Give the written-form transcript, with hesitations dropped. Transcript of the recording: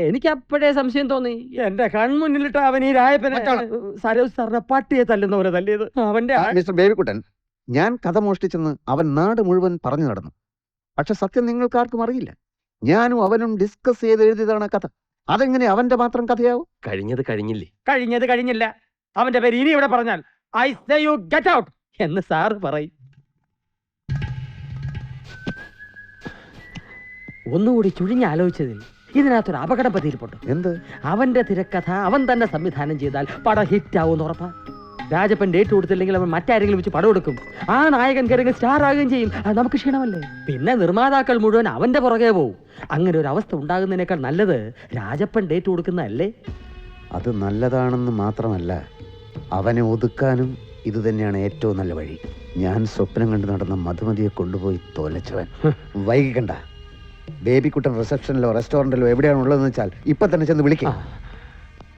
എനിക്ക് അപ്പോഴേ സംശയം തോന്നി. എന്റെ കൺമുന്നിലിട്ട് അവൻ ഈ രായപ്പനെ സരോജ് സാറിനെ പട്ടിയെ തല്ലുന്ന പോലെ തല്ലിയത് അവന്റെ. മിസ്റ്റർ ബേബിക്കുട്ടൻ, ഞാൻ കഥ മോഷ്ടിച്ചെന്ന് അവൻ നാട് മുഴുവൻ പറഞ്ഞു നടന്നു. പക്ഷെ സത്യം നിങ്ങൾക്കാർക്കും അറിയില്ല. ഞാനും അവനും ഡിസ്കസ് ചെയ്ത് എഴുതിയതാണ് കഥ. അതെങ്ങനെ അവന്റെ മാത്രം കഥയാവും? കഴിഞ്ഞത് കഴിഞ്ഞില്ലേ? കഴിഞ്ഞത് കഴിഞ്ഞില്ല. അവന്റെ പേര് ഇനി ഇവിടെ പറഞ്ഞാൽ I say you get out എന്ന് സാറ് പറയും. ഒന്നുകൂടി ചുഴിഞ്ഞാലോചിച്ചതിൽ ഇതിനകത്തൊരു അപകടം പതിയിൽപ്പെട്ടു. എന്ത്? അവന്റെ തിരക്കഥ അവൻ തന്നെ സംവിധാനം ചെയ്താൽ പടം ഹിറ്റ് ആവും ഉറപ്പാ. രാജപ്പൻ ഡേറ്റ് കൊടുത്തില്ലെങ്കിൽ അവൻ മറ്റാരെങ്കിലും വെച്ച് പടം എടുക്കും. ആ നായകൻ കയറി സ്റ്റാർ ആകുകയും ചെയ്യും. അത് നമുക്ക് ക്ഷീണമല്ലേ? പിന്നെ നിർമ്മാതാക്കൾ മുഴുവൻ അവന്റെ പുറകെ പോവും. അങ്ങനെ ഒരു അവസ്ഥ ഉണ്ടാകുന്നതിനേക്കാൾ നല്ലത് രാജപ്പൻ ഡേറ്റ് കൊടുക്കുന്നതല്ലേ? അത് നല്ലതാണെന്ന് മാത്രമല്ല, അവനെ ഒതുക്കാനും ഇത് തന്നെയാണ് ഏറ്റവും നല്ല വഴി. ഞാൻ സ്വപ്നം കണ്ടു നടന്ന മധുമതിയെ കൊണ്ടുപോയി തോലച്ചവൻ. വൈകിക്കണ്ട. ബേബിക്കുട്ടൻ റിസപ്ഷനിലോ റെസ്റ്റോറന്റിലോ എവിടെയാണ് ഉള്ളതെന്ന് വെച്ചാൽ ഇപ്പൊ തന്നെ ചെന്ന് വിളിക്കാം.